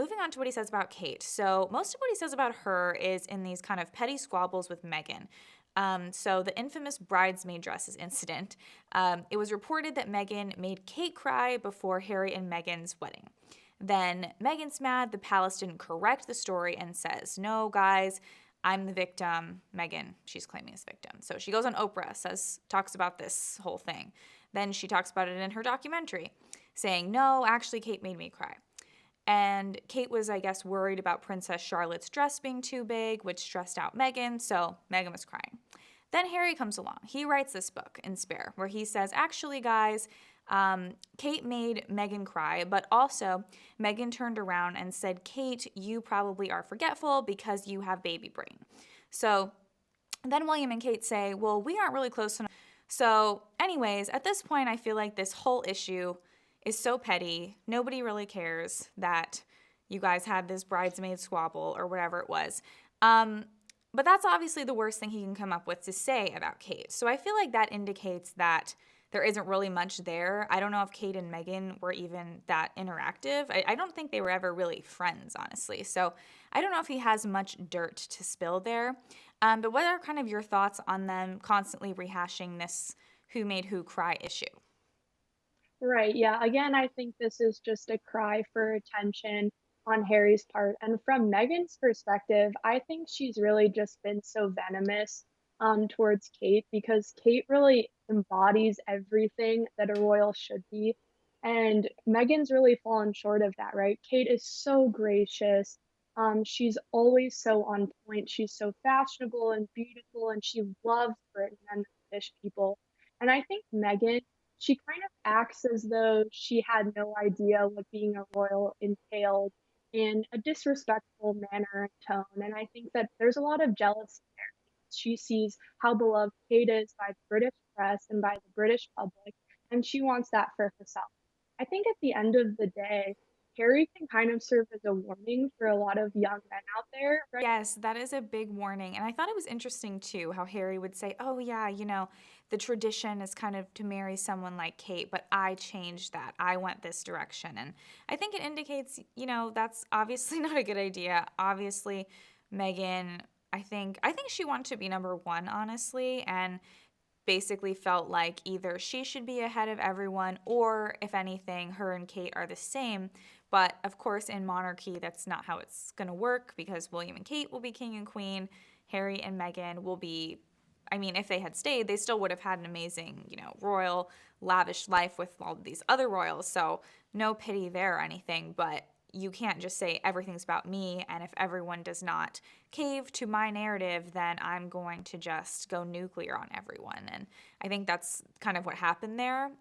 moving on to what he says about Kate. So most of what he says about her is in these kind of petty squabbles with Meghan. So the infamous bridesmaid dresses incident. It was reported that Meghan made Kate cry before Harry and Meghan's wedding. Then Meghan's mad. The palace didn't correct the story and says, "No, guys, I'm the victim." Meghan, she's claiming as victim. So she goes on Oprah, talks about this whole thing. Then she talks about it in her documentary, saying, "No, actually, Kate made me cry." And Kate was, I guess, worried about Princess Charlotte's dress being too big, which stressed out Meghan, so Meghan was crying. Then Harry comes along. He writes this book in Spare, where he says, actually, guys, Kate made Meghan cry, but also Meghan turned around and said, "Kate, you probably are forgetful because you have baby brain." So then William and Kate say, "Well, we aren't really close enough." So, anyways, at this point, I feel like this whole issue is so petty. Nobody really cares that you guys had this bridesmaid squabble or whatever it was. But that's obviously the worst thing he can come up with to say about Kate. So I feel like that indicates that there isn't really much there. I don't know if Kate and Meghan were even that interactive. I don't think they were ever really friends, honestly. So I don't know if he has much dirt to spill there. But what are kind of your thoughts on them constantly rehashing this who made who cry issue? Right, yeah. Again, I think this is just a cry for attention on Harry's part. And from Meghan's perspective, I think she's really just been so venomous towards Kate because Kate really embodies everything that a royal should be. And Meghan's really fallen short of that, right? Kate is so gracious. She's always so on point. She's so fashionable and beautiful, and she loves Britain and the British people. And I think Meghan, she kind of acts as though she had no idea what being a royal entailed in a disrespectful manner and tone. And I think that there's a lot of jealousy there. She sees how beloved Kate is by the British press and by the British public, and she wants that for herself. I think at the end of the day, Harry can kind of serve as a warning for a lot of young men out there, right? Yes, that is a big warning. And I thought it was interesting too how Harry would say, "Oh, yeah, the tradition is kind of to marry someone like Kate, but I changed that. I went this direction." And I think it indicates, that's obviously not a good idea. Obviously, Meghan, I think she wanted to be number one, honestly, and basically felt like either she should be ahead of everyone or, if anything, her and Kate are the same. But of course, in monarchy, that's not how it's going to work because William and Kate will be king and queen. Harry and Meghan will be, I mean, if they had stayed, they still would have had an amazing, royal, lavish life with all of these other royals. So no pity there or anything. But you can't just say everything's about me. And if everyone does not cave to my narrative, then I'm going to just go nuclear on everyone. And I think that's kind of what happened there.